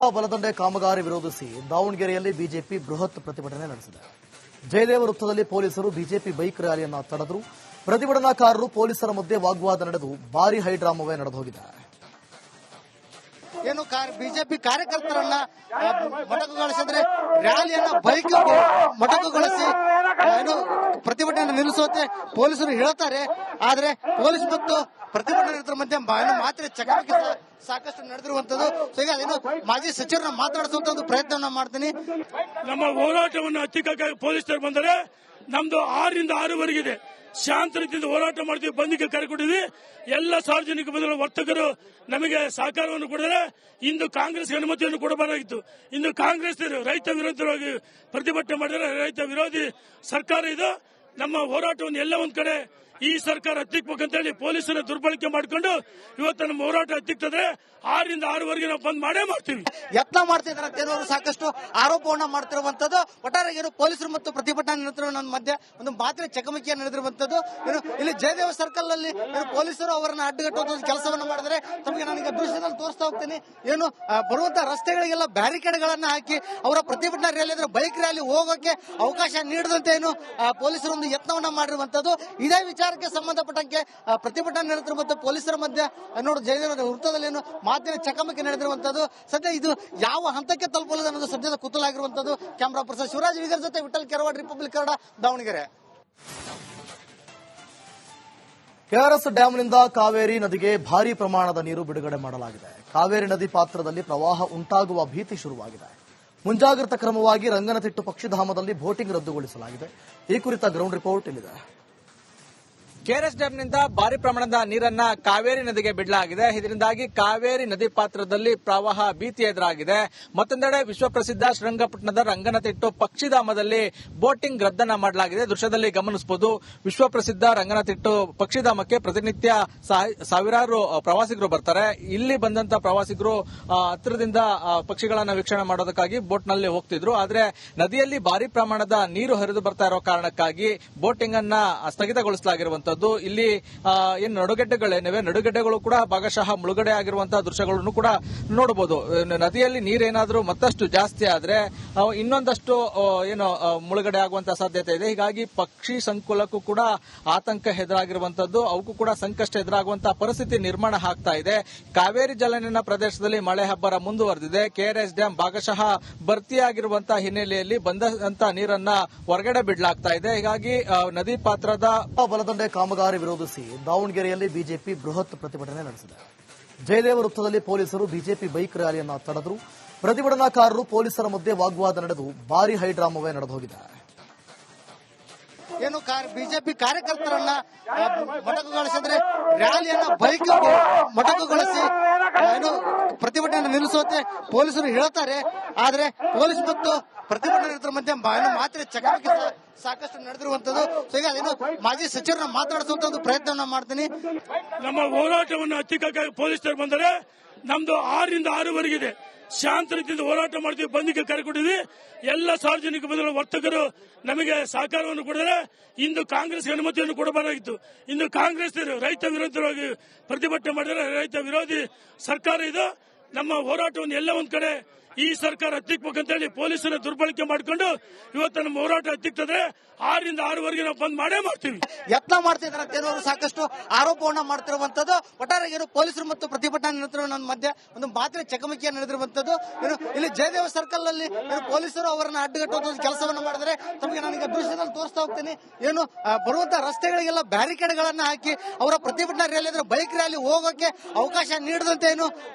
ಬಲದಂಡೆ ಕಾಮಗಾರಿ ವಿರೋಧಿಸಿ ದಾವಣಗೆರೆಯಲ್ಲಿ ಬಿಜೆಪಿ ಬೃಹತ್ ಪ್ರತಿಭಟನೆ ನಡೆಸಿದೆ. ಜಯದೇವ ವೃತ್ತದಲ್ಲಿ ಪೊಲೀಸರು ಬಿಜೆಪಿ ಬೈಕ್ ರ್ಯಾಲಿಯನ್ನು ತಡೆದರು. ಪ್ರತಿಭಟನಾಕಾರರು ಪೊಲೀಸರ ಮಧ್ಯೆ ವಾಗ್ವಾದ ನಡೆದು ಭಾರೀ ಹೈಡ್ರಾಮವೇ ನಡೆದೋಗಿದೆ. ಏನು ಬಿಜೆಪಿ ಕಾರ್ಯಕರ್ತರನ್ನ ಮೊಟಕುಗೊಳಿಸಿದ್ರೆ ರ್ಯಾಲಿಯನ್ನ ಬೈಕ್ ಮೊಟಕುಗೊಳಿಸಿ ಏನು ಪ್ರತಿಭಟನೆ ನಿಲ್ಲಿಸುವಂತೆ ಪೊಲೀಸರು ಹೇಳ್ತಾರೆ. ಆದ್ರೆ ಪೊಲೀಸ್ ಮತ್ತು ಪ್ರತಿಭಟನೆ ಮಧ್ಯೆ ಮಾತ್ರ ಚಕಮಕಿ ಸಾಕಷ್ಟು ನಡೆದಿರುವಂತದ್ದು. ಸೊ ಈಗ ಅದೇನು ಮಾಜಿ ಸಚಿವರನ್ನ ಮಾತಾಡಿಸುವಂತ ಒಂದು ಪ್ರಯತ್ನ ಮಾಡ್ತೀನಿ. ನಮ್ಮ ಹೋರಾಟವನ್ನು ಹತ್ತಿಕ್ಕಾಗಿ ಪೊಲೀಸರು ಬಂದರೆ ನಮ್ದು 6 ರಿಂದ 6ವರೆಗಿದೆ. ಶಾಂತ ರೀತಿಯಿಂದ ಹೋರಾಟ ಮಾಡ್ತೀವಿ, ಬಂದಿಗೆ ಕರೆ ಕೊಟ್ಟಿದ್ವಿ. ಎಲ್ಲ ಸಾರ್ವಜನಿಕ ಬಂದ ವರ್ತಕರು ನಮಗೆ ಸಹಕಾರವನ್ನು ಕೊಡಿದರೆ ಇಂದು ಕಾಂಗ್ರೆಸ್ಗೆ ಅನುಮತಿಯನ್ನು ಕೊಡಬಾರಾಗಿತ್ತು. ಇಂದು ಕಾಂಗ್ರೆಸ್ ರೈತ ವಿರೋಧವಾಗಿ ಪ್ರತಿಭಟನೆ ಮಾಡಿದರೆ ರೈತ ವಿರೋಧಿ ಸರ್ಕಾರ ಇದು. ನಮ್ಮ ಹೋರಾಟವನ್ನು ಎಲ್ಲ ಒಂದ್ ಕಡೆ ಈ ಸರ್ಕಾರ ಹತ್ತಿಕ್ಬೇಕಂತ ಹೇಳಿ ಪೊಲೀಸರ ದುರ್ಬಳಕೆ ಮಾಡಿಕೊಂಡು ಇವತ್ತು ನಮ್ಮ ಹೋರಾಟ ಹತ್ತಿಕ್ತದೆ. 6 ರಿಂದ 6ವರೆಗೆ ನಾವು ಬಂದ್ ಮಾಡೇ ಮಾಡ್ತೀವಿ. ಯತ್ನ ಮಾಡ್ತಿದ್ದಾರೆ ಅವರು ಸಾಕಷ್ಟು ಆರೋಪವನ್ನ ಮಾಡ್ತಿರುವಂತದ್ದು. ಒಟ್ಟಾರೆ ಏನು ಪೊಲೀಸರು ಮತ್ತು ಪ್ರತಿಭಟನಾ ನಿರತರ ಮಧ್ಯೆ ಒಂದು ಮಾತ್ರ ಚಕಮಕಿಯ ನಡೆದಿರುವಂತದ್ದು. ಏನು ಇಲ್ಲಿ ಜಯದೇವ ಸರ್ಕಲ್ ನಲ್ಲಿ ಪೊಲೀಸರು ಅವರನ್ನ ಅಡ್ಡಗಟ್ಟುವ ಕೆಲಸವನ್ನ ಮಾಡಿದರೆ ತಮಗೆ ನಾನೀಗ ದೃಶ್ಯದಲ್ಲಿ ತೋರಿಸ್ತಾ ಹೋಗ್ತೀನಿ. ಏನು ಬರುವಂತಹ ರಸ್ತೆಗಳಿಗೆಲ್ಲ ಬ್ಯಾರಿಕೇಡ್ಗಳನ್ನ ಹಾಕಿ ಅವರ ಪ್ರತಿಭಟನಾ ರ್ಯಾಲಿ ಅಂದ್ರೆ ಬೈಕ್ ರ್ಯಾಲಿ ಹೋಗೋಕೆ ಅವಕಾಶ ನೀಡದಂತೆ ಏನು ಪೊಲೀಸರು ಒಂದು ಯತ್ನವನ್ನ ಮಾಡಿರುವಂತದ್ದು. ಇದೇ ವಿಚಾರಕ್ಕೆ ಸಂಬಂಧಪಟ್ಟಂತೆ ಪ್ರತಿಭಟನಾ ನಿರತರ ಮತ್ತು ಪೊಲೀಸರ ಮಧ್ಯೆ ನೋಡು ಜಯದೇವ ವೃತ್ತದಲ್ಲಿ ಏನು ಮಾತಿನ ಚಕಮಕಿ ನಡೆದಿರುವಂತದ್ದು. ಸದ್ಯ ಇದು ಯಾವ ಹಂತಕ್ಕೆ ತಲುಪಲಿದೆ ಅನ್ನೋದು ಸದ್ಯದ ಕುತೂಹಲಾಗಿರುವಂತದ್ದು. ಕ್ಯಾಮರಾ ಪರ್ಸನ್ ಶಿವರಾಜ್ ವಿಗರ್ ಜೊತೆ ವಿಠಲ್ ಕೆರವಾಡ್, ರಿಪಬ್ಲಿಕ್ ಕನ್ನಡ, ದಾವಣಗೆರೆ. ಕೆಆರ್ಎಸ್ ಡ್ಯಾಂನಿಂದ ಕಾವೇರಿ ನದಿಗೆ ಭಾರೀ ಪ್ರಮಾಣದ ನೀರು ಬಿಡುಗಡೆ ಮಾಡಲಾಗಿದೆ. ಕಾವೇರಿ ನದಿ ಪಾತ್ರದಲ್ಲಿ ಪ್ರವಾಹ ಉಂಟಾಗುವ ಭೀತಿ ಶುರುವಾಗಿದೆ. ಮುಂಜಾಗ್ರತಾ ಕ್ರಮವಾಗಿ ರಂಗನತಿಟ್ಟು ಪಕ್ಷಿಧಾಮದಲ್ಲಿ ಬೋಟಿಂಗ್ ರದ್ದುಗೊಳಿಸಲಾಗಿದೆ. ಈ ಕುರಿತ ಗ್ರೌಂಡ್ ರಿಪೋರ್ಟ್ ಇಲ್ಲಿದೆ. ಕೆಆರ್ಎಸ್ ಡ್ಯಾಂನಿಂದ ಭಾರಿ ಪ್ರಮಾಣದ ನೀರನ್ನ ಕಾವೇರಿ ನದಿಗೆ ಬಿಡಲಾಗಿದೆ. ಇದರಿಂದಾಗಿ ಕಾವೇರಿ ನದಿ ಪಾತ್ರದಲ್ಲಿ ಪ್ರವಾಹ ಭೀತಿ ಎದುರಾಗಿದೆ. ಮತ್ತೊಂದೆಡೆ ವಿಶ್ವಪ್ರಸಿದ್ಧ ಶ್ರೀರಂಗಪಟ್ಟಣದ ರಂಗನತಿಟ್ಟು ಪಕ್ಷಿಧಾಮದಲ್ಲಿ ಬೋಟಿಂಗ್ ರದ್ದನ್ನ ಮಾಡಲಾಗಿದೆ. ದೃಶ್ಯದಲ್ಲಿ ಗಮನಿಸಬಹುದು. ವಿಶ್ವಪ್ರಸಿದ್ಧ ರಂಗನತಿಟ್ಟು ಪಕ್ಷಿಧಾಮಕ್ಕೆ ಪ್ರತಿನಿತ್ಯ ಸಾವಿರಾರು ಪ್ರವಾಸಿಗರು ಬರ್ತಾರೆ. ಇಲ್ಲಿ ಬಂದಂತ ಪ್ರವಾಸಿಗರು ಹತ್ತಿರದಿಂದ ಪಕ್ಷಿಗಳನ್ನ ವೀಕ್ಷಣೆ ಮಾಡೋದಕ್ಕಾಗಿ ಬೋಟ್ ನಲ್ಲಿ ಹೋಗ್ತಿದ್ರು. ಆದ್ರೆ ನದಿಯಲ್ಲಿ ಭಾರಿ ಪ್ರಮಾಣದ ನೀರು ಹರಿದು ಬರ್ತಾ ಇರೋ ಕಾರಣಕ್ಕಾಗಿ ಬೋಟಿಂಗ್ ಅನ್ನ ಸ್ಥಗಿತಗೊಳಿಸಲಾಗಿರುವಂತದ್ದು. ಇಲ್ಲಿ ಏನು ನಡುಗಡ್ಡೆಗಳೇನಿವೆ, ನಡುಗಡ್ಡೆಗಳು ಕೂಡ ಭಾಗಶಃ ಮುಳುಗಡೆ ಆಗಿರುವಂತಹ ದೃಶ್ಯಗಳನ್ನು ಕೂಡ ನೋಡಬಹುದು. ನದಿಯಲ್ಲಿ ನೀರೇನಾದ್ರೂ ಮತ್ತಷ್ಟು ಜಾಸ್ತಿ ಆದ್ರೆ ಇನ್ನೊಂದಷ್ಟು ಏನು ಮುಳುಗಡೆ ಆಗುವಂತಹ ಸಾಧ್ಯತೆ ಇದೆ. ಹೀಗಾಗಿ ಪಕ್ಷಿ ಸಂಕುಲಕ್ಕೂ ಕೂಡ ಆತಂಕ ಎದುರಾಗಿರುವಂತದ್ದು, ಅವಕ್ಕೂ ಕೂಡ ಸಂಕಷ್ಟ ಎದುರಾಗುವಂತಹ ಪರಿಸ್ಥಿತಿ ನಿರ್ಮಾಣ ಆಗ್ತಾ ಇದೆ. ಕಾವೇರಿ ಜಲಾನಯನ ಪ್ರದೇಶದಲ್ಲಿ ಮಳೆ ಹಬ್ಬರ ಮುಂದುವರೆದಿದೆ. ಕೆಆರ್ಎಸ್ ಡ್ಯಾಂ ಭಾಗಶಃ ಭರ್ತಿಯಾಗಿರುವಂತಹ ಹಿನ್ನೆಲೆಯಲ್ಲಿ ಬಂದಂತಹ ನೀರನ್ನ ಹೊರಗಡೆ ಬಿಡಲಾಗ್ತಾ ಇದೆ. ಹೀಗಾಗಿ ನದಿ ಪಾತ್ರದ ಬಲದಂಡೆ ಕಾಮಗಾರಿ ವಿರೋಧಿಸಿ ದಾವಣಗೆರೆಯಲ್ಲಿ ಬಿಜೆಪಿ ಬೃಹತ್ ಪ್ರತಿಭಟನೆ ನಡೆಸಿದೆ. ಜಯದೇವ ವೃತ್ತದಲ್ಲಿ ಪೊಲೀಸರು ಬಿಜೆಪಿ ಬೈಕ್ ರ್ಯಾಲಿಯನ್ನು ತಡೆದರು. ಪ್ರತಿಭಟನಾಕಾರರು ಪೊಲೀಸರ ಮಧ್ಯೆ ವಾಗ್ವಾದ ನಡೆದು ಭಾರೀ ಹೈಡ್ರಾಮವೇ ನಡೆದೋಗಿದೆ. ಏನು ಬಿಜೆಪಿ ಕಾರ್ಯಕರ್ತರನ್ನ ಮೊಟಕುಗೊಳಿಸಿದ್ರೆ ರ್ಯಾಲಿಯನ್ನ ಬೈಕ್ ಮೊಟಕುಗೊಳಿಸಿ ಏನು ಪ್ರತಿಭಟನೆ ನಿಲ್ಲಿಸುವಂತೆ ಪೊಲೀಸರು ಹೇಳ್ತಾರೆ. ಆದ್ರೆ ಪೊಲೀಸ್ ಮತ್ತು ಪ್ರತಿಭಟನಾ ನಿರತರ ಮಧ್ಯೆ ಮಾತ್ರ ಚಕಮಕಿ ಸಾಕಷ್ಟು ನಡೆದಿರುವಂತದ್ದು. ಸೊ ಈಗ ಅದೇನು ಮಾಜಿ ಸಚಿವರನ್ನ ಮಾತಾಡಿಸುವಂತ ಒಂದು ಪ್ರಯತ್ನ ಮಾಡ್ತೀನಿ. ನಮ್ಮ ಹೋರಾಟವನ್ನು ಹತ್ತಿಕ್ಕಾಗಿ ಪೊಲೀಸರು ಬಂದರೆ ನಮ್ದು 6 ರಿಂದ 6ವರೆಗಿದೆ. ಶಾಂತ ರೀತಿಯಿಂದ ಹೋರಾಟ ಮಾಡ್ತೀವಿ, ಬಂದಿಗೆ ಕರೆ ಕೊಟ್ಟಿದ್ವಿ. ಎಲ್ಲ ಸಾರ್ವಜನಿಕ ಬಂದ ವರ್ತಕರು ನಮಗೆ ಸಹಕಾರವನ್ನು ಕೊಡಿದರೆ ಇಂದು ಕಾಂಗ್ರೆಸ್ಗೆ ಅನುಮತಿಯನ್ನು ಕೊಡಬಾರಾಗಿತ್ತು. ಇಂದು ಕಾಂಗ್ರೆಸ್ ರೈತ ವಿರೋಧವಾಗಿ ಪ್ರತಿಭಟನೆ ಮಾಡಿದರೆ ರೈತ ವಿರೋಧಿ ಸರ್ಕಾರ ಇದು. ನಮ್ಮ ಹೋರಾಟವನ್ನು ಎಲ್ಲ ಒಂದ್ ಕಡೆ ಈ ಸರ್ಕಾರ ಹತ್ತಿಕ್ಬೇಕಂತ ಹೇಳಿ ಪೊಲೀಸರ ದುರ್ಬಳಕೆ ಮಾಡಿಕೊಂಡು ಇವತ್ತು ನಮ್ಮ ಹೋರಾಟ ಹತ್ತಿಕ್ತದೆ. 6 ರಿಂದ 6ವರೆಗೆ ನಾವು ಬಂದ್ ಮಾಡೇ ಮಾಡ್ತೀವಿ. ಯತ್ನ ಮಾಡ್ತಿದ್ದಾರೆ ಅವರು ಸಾಕಷ್ಟು ಆರೋಪವನ್ನ ಮಾಡ್ತಿರುವಂತದ್ದು. ಒಟ್ಟಾರೆ ಏನು ಪೊಲೀಸರು ಮತ್ತು ಪ್ರತಿಭಟನಾ ನಿರತರ ಮಧ್ಯೆ ಒಂದು ಮಾತ್ರ ಚಕಮಕಿಯ ನಡೆದಿರುವಂತದ್ದು. ಏನು ಇಲ್ಲಿ ಜಯದೇವ ಸರ್ಕಲ್ ನಲ್ಲಿ ಪೊಲೀಸರು ಅವರನ್ನ ಅಡ್ಡಗಟ್ಟುವ ಕೆಲಸವನ್ನ ಮಾಡಿದರೆ ತಮಗೆ ನಾನೀಗ ದೃಶ್ಯದಲ್ಲಿ ತೋರಿಸ್ತಾ ಹೋಗ್ತೀನಿ. ಏನು ಬರುವಂತಹ ರಸ್ತೆಗಳಿಗೆಲ್ಲ ಬ್ಯಾರಿಕೇಡ್ಗಳನ್ನ ಹಾಕಿ ಅವರ ಪ್ರತಿಭಟನಾ ರ್ಯಾಲಿ ಅಂದ್ರೆ ಬೈಕ್ ರ್ಯಾಲಿ ಹೋಗೋಕೆ ಅವಕಾಶ ನೀಡದಂತೆ ಏನು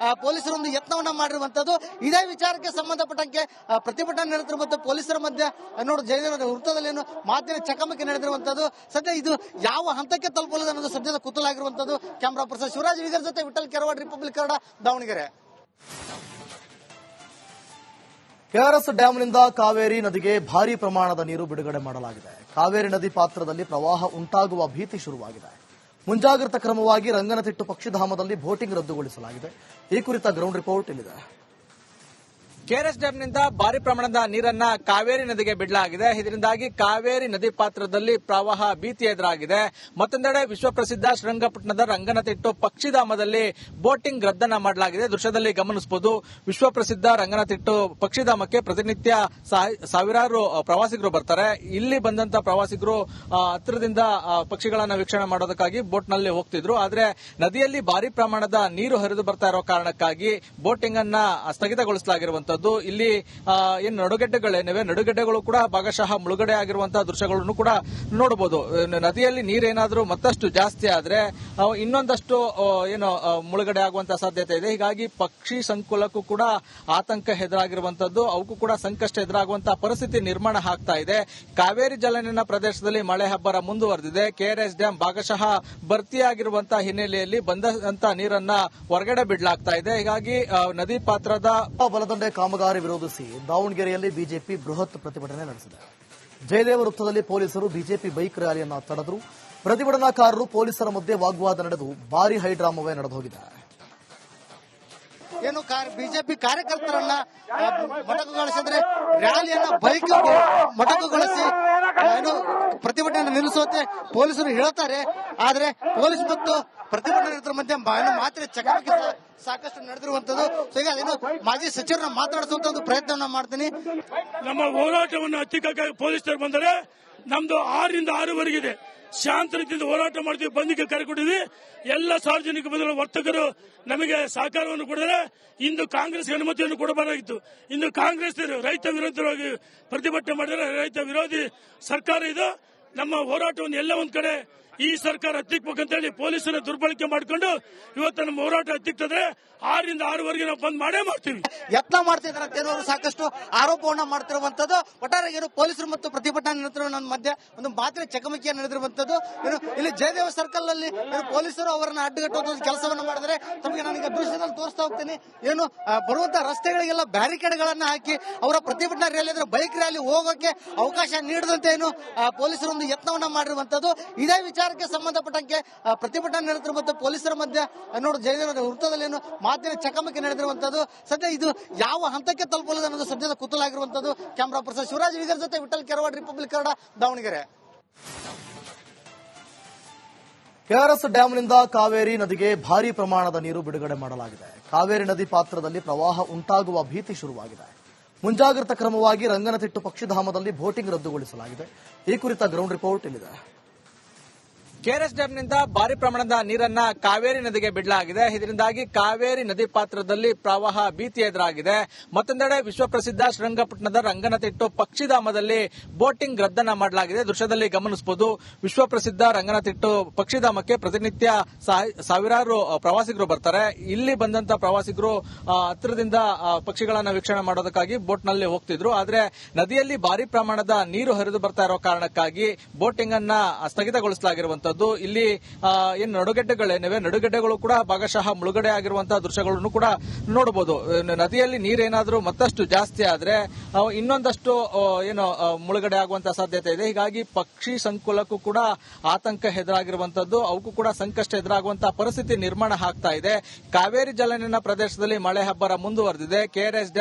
ಪೊಲೀಸರು ಒಂದು ಯತ್ನವನ್ನ ಮಾಡಿರುವಂತದ್ದು. ಇದೇ ವಿಚಾರಕ್ಕೆ ಸಂಬಂಧಪಟ್ಟಂತೆ ಪ್ರತಿಭಟನಾ ನಿರತರ ಮತ್ತು ಪೊಲೀಸರ ಮಧ್ಯೆ ನೋಡು ಜಯದೇವ ವೃತ್ತದಲ್ಲಿ ಏನು ಮಾತಿನ ಚಕಮಕಿ ನಡೆದಿರುವಂತದ್ದು. ಸದ್ಯ ಇದು ಯಾವ ಹಂತಕ್ಕೆ ತಲುಪಲಿದೆ ಅನ್ನೋದು ಸದ್ಯದ ಕುತೂಹಲಾಗಿರುವಂತದ್ದು. ಕ್ಯಾಮರಾ ಪರ್ಸನ್ ಶಿವರಾಜ್ ವಿಗರ್ ಜೊತೆ ವಿಠಲ್ ಕೆರವಾಡ್, ರಿಪಬ್ಲಿಕ್ ಕನ್ನಡ, ದಾವಣಗೆರೆ. ಕೆಆರ್ಎಸ್ ಡ್ಯಾಂನಿಂದ ಕಾವೇರಿ ನದಿಗೆ ಭಾರೀ ಪ್ರಮಾಣದ ನೀರು ಬಿಡುಗಡೆ ಮಾಡಲಾಗಿದೆ. ಕಾವೇರಿ ನದಿ ಪಾತ್ರದಲ್ಲಿ ಪ್ರವಾಹ ಉಂಟಾಗುವ ಭೀತಿ ಶುರುವಾಗಿದೆ. ಮುಂಜಾಗ್ರತಾ ಕ್ರಮವಾಗಿ ರಂಗನತಿಟ್ಟು ಪಕ್ಷಿಧಾಮದಲ್ಲಿ ಬೋಟಿಂಗ್ ರದ್ದುಗೊಳಿಸಲಾಗಿದೆ. ಈ ಕುರಿತ ಗ್ರೌಂಡ್ ರಿಪೋರ್ಟ್ ಇಲ್ಲಿದೆ. ಕೆಆರ್ಎಸ್ ಡ್ಯಾಂನಿಂದ ಭಾರಿ ಪ್ರಮಾಣದ ನೀರನ್ನ ಕಾವೇರಿ ನದಿಗೆ ಬಿಡಲಾಗಿದೆ. ಇದರಿಂದಾಗಿ ಕಾವೇರಿ ನದಿ ಪಾತ್ರದಲ್ಲಿ ಪ್ರವಾಹ ಭೀತಿ ಎದುರಾಗಿದೆ. ಮತ್ತೊಂದೆಡೆ ವಿಶ್ವಪ್ರಸಿದ್ಧ ಶ್ರೀರಂಗಪಟ್ಟಣದ ರಂಗನತಿಟ್ಟು ಪಕ್ಷಿಧಾಮದಲ್ಲಿ ಬೋಟಿಂಗ್ ರದ್ದನ್ನ ಮಾಡಲಾಗಿದೆ. ದೃಶ್ಯದಲ್ಲಿ ಗಮನಿಸಬಹುದು. ವಿಶ್ವಪ್ರಸಿದ್ಧ ರಂಗನತಿಟ್ಟು ಪಕ್ಷಿಧಾಮಕ್ಕೆ ಪ್ರತಿನಿತ್ಯ ಸಾವಿರಾರು ಪ್ರವಾಸಿಗರು ಬರ್ತಾರೆ. ಇಲ್ಲಿ ಬಂದಂತ ಪ್ರವಾಸಿಗರು ಹತ್ತಿರದಿಂದ ಪಕ್ಷಿಗಳನ್ನ ವೀಕ್ಷಣೆ ಮಾಡೋದಕ್ಕಾಗಿ ಬೋಟ್ ನಲ್ಲಿ ಹೋಗ್ತಿದ್ರು. ಆದ್ರೆ ನದಿಯಲ್ಲಿ ಭಾರಿ ಪ್ರಮಾಣದ ನೀರು ಹರಿದು ಬರ್ತಾ ಇರೋ ಕಾರಣಕ್ಕಾಗಿ ಬೋಟಿಂಗ್ ಅನ್ನ ಸ್ಥಗಿತಗೊಳಿಸಲಾಗಿರುವಂತದ್ದು. ಇಲ್ಲಿ ಏನು ನಡುಗಡ್ಡೆಗಳೇನಿವೆ, ನಡುಗಡ್ಡೆಗಳು ಕೂಡ ಭಾಗಶಃ ಮುಳುಗಡೆ ಆಗಿರುವಂತಹ ದೃಶ್ಯಗಳನ್ನು ಕೂಡ ನೋಡಬಹುದು. ನದಿಯಲ್ಲಿ ನೀರೇನಾದ್ರೂ ಮತ್ತಷ್ಟು ಜಾಸ್ತಿ ಆದ್ರೆ ಇನ್ನೊಂದಷ್ಟು ಏನು ಮುಳುಗಡೆ ಆಗುವಂತಹ ಸಾಧ್ಯತೆ ಇದೆ. ಹೀಗಾಗಿ ಪಕ್ಷಿ ಸಂಕುಲಕ್ಕೂ ಕೂಡ ಆತಂಕ ಎದುರಾಗಿರುವಂತದ್ದು, ಅವಕ್ಕೂ ಕೂಡ ಸಂಕಷ್ಟ ಎದುರಾಗುವಂತಹ ಪರಿಸ್ಥಿತಿ ನಿರ್ಮಾಣ ಆಗ್ತಾ ಇದೆ. ಕಾವೇರಿ ಜಲಾನಯನ ಪ್ರದೇಶದಲ್ಲಿ ಮಳೆ ಹಬ್ಬರ ಮುಂದುವರೆದಿದೆ. ಕೆಆರ್ಎಸ್ ಡ್ಯಾಂ ಭಾಗಶಃ ಭರ್ತಿಯಾಗಿರುವಂತಹ ಹಿನ್ನೆಲೆಯಲ್ಲಿ ಬಂದಂತ ನೀರನ್ನ ಹೊರಗಡೆ ಬಿಡಲಾಗ್ತಾ ಇದೆ. ಹೀಗಾಗಿ ನದಿ ಪಾತ್ರದ ಬಲದಂಡೆ ಕಾಮಗಾರಿ ವಿರೋಧಿಸಿ ದಾವಣಗೆರೆಯಲ್ಲಿ ಬಿಜೆಪಿ ಬೃಹತ್ ಪ್ರತಿಭಟನೆ ನಡೆಸಿದೆ. ಜಯದೇವ ವೃತ್ತದಲ್ಲಿ ಪೊಲೀಸರು ಬಿಜೆಪಿ ಬೈಕ್ ರ್ಯಾಲಿಯನ್ನು ತಡೆದರು. ಪ್ರತಿಭಟನಾಕಾರರು ಪೊಲೀಸರ ಮಧ್ಯೆ ವಾಗ್ವಾದ ನಡೆದು ಭಾರೀ ಹೈಡ್ರಾಮವೇ ನಡೆದೋಗಿದೆ. ಏನು ಬಿಜೆಪಿ ಕಾರ್ಯಕರ್ತರನ್ನ ಮೊಟಕುಗೊಳಿಸಿದ್ರೆ ರ್ಯಾಲಿಯನ್ನ ಬೈಕ್ ಮೊಟಕುಗೊಳಿಸಿ ಏನು ಪ್ರತಿಭಟನೆ ನಿಲ್ಲಿಸುವಂತೆ ಪೊಲೀಸರು ಹೇಳ್ತಾರೆ. ಆದ್ರೆ ಪೊಲೀಸ್ ಮತ್ತು ಪ್ರತಿಭಟನಾ ಮಧ್ಯೆ ಮಾತ್ರ ಚಕಮಕಿ ಸಾಕಷ್ಟು ನಡೆದಿರುವಂತದ್ದು. ಈಗ ಅದೇನು ಮಾಜಿ ಸಚಿವರನ್ನ ಮಾತಾಡಿಸುವಂತ ಪ್ರಯತ್ನ ಮಾಡ್ತೀನಿ. ನಮ್ಮ ಹೋರಾಟವನ್ನು ಹತ್ತಿಕ್ಕ ಪೊಲೀಸರು ಬಂದರೆ ನಮ್ದು 6 ರಿಂದ 6ವರೆಗಿದೆ. ಶಾಂತ ರೀತಿಯಿಂದ ಹೋರಾಟ ಮಾಡ್ತೀವಿ, ಬಂದಿಗೆ ಕರೆ ಕೊಟ್ಟಿದ್ವಿ. ಎಲ್ಲ ಸಾರ್ವಜನಿಕ ಬಂದ ವರ್ತಕರು ನಮಗೆ ಸಹಕಾರವನ್ನು ಕೊಡಿದರೆ ಇಂದು ಕಾಂಗ್ರೆಸ್ಗೆ ಅನುಮತಿಯನ್ನು ಕೊಡಬಾರಾಗಿತ್ತು. ಇಂದು ಕಾಂಗ್ರೆಸ್ ರೈತ ವಿರೋಧವಾಗಿ ಪ್ರತಿಭಟನೆ ಮಾಡಿದರೆ ರೈತ ವಿರೋಧಿ ಸರ್ಕಾರ ಇದು. ನಮ್ಮ ಹೋರಾಟವನ್ನು ಎಲ್ಲ ಒಂದ್ ಕಡೆ ಈ ಸರ್ಕಾರ ಹತ್ತಿಕ್ಬೇಕಂತ ಹೇಳಿ ಪೊಲೀಸರ ದುರ್ಬಳಕೆ ಮಾಡಿಕೊಂಡು ಇವತ್ತು ನಮ್ಮ ಹೋರಾಟ ಹತ್ತಿಕ್ತದ್ರೆ 6 ರಿಂದ 6ವರೆಗೆ ನಾವು ಬಂದ್ ಮಾಡೇ ಮಾಡ್ತೀವಿ. ಯತ್ನ ಮಾಡ್ತಿದ್ದಾರೆ ಅಂತ ಹೇಳುವರು ಸಾಕಷ್ಟು ಆರೋಪವನ್ನ ಮಾಡ್ತಿರುವಂತದ್ದು. ಒಟ್ಟಾರೆ ಏನು ಪೊಲೀಸರು ಮತ್ತು ಪ್ರತಿಭಟನಾ ನಿರತರ ಮಧ್ಯೆ ಒಂದು ಮಾತ್ರ ಚಕಮಕಿಯ ನಡೆದಿರುವಂತದ್ದು. ಏನು ಇಲ್ಲಿ ಜಯದೇವ ಸರ್ಕಲ್ ನಲ್ಲಿ ಪೊಲೀಸರು ಅವರನ್ನ ಅಡ್ಡಗಟ್ಟುವ ಕೆಲಸವನ್ನ ಮಾಡಿದರೆ ತಮಗೆ ನಾನೀಗ ದೃಶ್ಯದಲ್ಲಿ ತೋರಿಸ್ತಾ ಹೋಗ್ತೀನಿ. ಏನು ಬರುವಂತಹ ರಸ್ತೆಗಳಿಗೆಲ್ಲ ಬ್ಯಾರಿಕೇಡ್ಗಳನ್ನ ಹಾಕಿ ಅವರ ಪ್ರತಿಭಟನಾ ರ್ಯಾಲಿ ಅಂದ್ರೆ ಬೈಕ್ ರ್ಯಾಲಿ ಹೋಗೋಕೆ ಅವಕಾಶ ನೀಡದಂತೆ ಏನು ಪೊಲೀಸರು ಒಂದು ಯತ್ನವನ್ನ ಮಾಡಿರುವಂತದ್ದು. ಇದೇ ವಿಚಾರಕ್ಕೆ ಸಂಬಂಧಪಟ್ಟಂಗೆ ಪ್ರತಿಭಟನಾ ನಿರತರ ಮತ್ತು ಪೊಲೀಸರ ಮಧ್ಯೆ ನೋಡಿ ಜಯದೇವ ವೃತ್ತದಲ್ಲಿ ಏನು ಮಾತಿನ ಚಕಮಕಿ ನಡೆದಿರುವಂತದ್ದು. ಸದ್ಯ ಇದು ಯಾವ ಹಂತಕ್ಕೆ ತಲುಪಲಿದೆ ಅನ್ನೋದು ಸದ್ಯದ ಕುತೂಹಲಾಗಿರುವಂತದ್ದು. ಕ್ಯಾಮರಾ ಪರ್ಸನ್ ಶಿವರಾಜ್ ವಿಗರ್ ಜೊತೆ ವಿಠಲ್ ಕೆರವಾಡ್, ರಿಪಬ್ಲಿಕ್ ಕನ್ನಡ, ದಾವಣಗೆರೆ. ಕೆಆರ್ಎಸ್ ಡ್ಯಾಂನಿಂದ ಕಾವೇರಿ ನದಿಗೆ ಭಾರೀ ಪ್ರಮಾಣದ ನೀರು ಬಿಡುಗಡೆ ಮಾಡಲಾಗಿದೆ. ಕಾವೇರಿ ನದಿ ಪಾತ್ರದಲ್ಲಿ ಪ್ರವಾಹ ಉಂಟಾಗುವ ಭೀತಿ ಶುರುವಾಗಿದೆ. ಮುಂಜಾಗ್ರತಾ ಕ್ರಮವಾಗಿ ರಂಗನತಿಟ್ಟು ಪಕ್ಷಿಧಾಮದಲ್ಲಿ ಬೋಟಿಂಗ್ ರದ್ದುಗೊಳಿಸಲಾಗಿದೆ. ಈ ಕುರಿತ ಗ್ರೌಂಡ್ ರಿಪೋರ್ಟ್ ಇಲ್ಲಿದೆ. ಕೆಆರ್ಎಸ್ ಡ್ಯಾಂನಿಂದ ಭಾರಿ ಪ್ರಮಾಣದ ನೀರನ್ನ ಕಾವೇರಿ ನದಿಗೆ ಬಿಡಲಾಗಿದೆ. ಇದರಿಂದಾಗಿ ಕಾವೇರಿ ನದಿ ಪಾತ್ರದಲ್ಲಿ ಪ್ರವಾಹ ಭೀತಿ ಎದುರಾಗಿದೆ. ಮತ್ತೊಂದೆಡೆ ವಿಶ್ವಪ್ರಸಿದ್ಧ ಶ್ರೀರಂಗಪಟ್ಟಣದ ರಂಗನತಿಟ್ಟು ಪಕ್ಷಿಧಾಮದಲ್ಲಿ ಬೋಟಿಂಗ್ ರದ್ದನ್ನ ಮಾಡಲಾಗಿದೆ. ದೃಶ್ಯದಲ್ಲಿ ಗಮನಿಸಬಹುದು. ವಿಶ್ವಪ್ರಸಿದ್ಧ ರಂಗನತಿಟ್ಟು ಪಕ್ಷಿಧಾಮಕ್ಕೆ ಪ್ರತಿನಿತ್ಯ ಸಾವಿರಾರು ಪ್ರವಾಸಿಗರು ಬರ್ತಾರೆ. ಇಲ್ಲಿ ಬಂದಂತ ಪ್ರವಾಸಿಗರು ಹತ್ತಿರದಿಂದ ಪಕ್ಷಿಗಳನ್ನ ವೀಕ್ಷಣೆ ಮಾಡೋದಕ್ಕಾಗಿ ಬೋಟ್ ನಲ್ಲಿ ಹೋಗ್ತಿದ್ರು. ಆದ್ರೆ ನದಿಯಲ್ಲಿ ಭಾರಿ ಪ್ರಮಾಣದ ನೀರು ಹರಿದು ಬರ್ತಾ ಇರೋ ಕಾರಣಕ್ಕಾಗಿ ಬೋಟಿಂಗ್ ಅನ್ನ ಸ್ಥಗಿತಗೊಳಿಸಲಾಗಿರುವಂತದ್ದು. ಇಲ್ಲಿ ಏನು ನಡುಗಡ್ಡೆಗಳೇನಿವೆ, ನಡುಗಡ್ಡೆಗಳು ಕೂಡ ಭಾಗಶಃ ಮುಳುಗಡೆ ಆಗಿರುವಂತಹ ದೃಶ್ಯಗಳನ್ನು ಕೂಡ ನೋಡಬಹುದು. ನದಿಯಲ್ಲಿ ನೀರೇನಾದ್ರೂ ಮತ್ತಷ್ಟು ಜಾಸ್ತಿ ಆದ್ರೆ ಇನ್ನೊಂದಷ್ಟು ಏನು ಮುಳುಗಡೆ ಆಗುವಂತಹ ಸಾಧ್ಯತೆ ಇದೆ. ಹೀಗಾಗಿ ಪಕ್ಷಿ ಸಂಕುಲಕ್ಕೂ ಕೂಡ ಆತಂಕ ಎದುರಾಗಿರುವಂತದ್ದು, ಅವಕ್ಕೂ ಕೂಡ ಸಂಕಷ್ಟ ಎದುರಾಗುವಂತಹ ಪರಿಸ್ಥಿತಿ ನಿರ್ಮಾಣ ಆಗ್ತಾ ಇದೆ. ಕಾವೇರಿ ಜಲಾನಯನ ಪ್ರದೇಶದಲ್ಲಿ ಮಳೆ ಹಬ್ಬರ ಮುಂದುವರೆದಿದೆ. KRS dam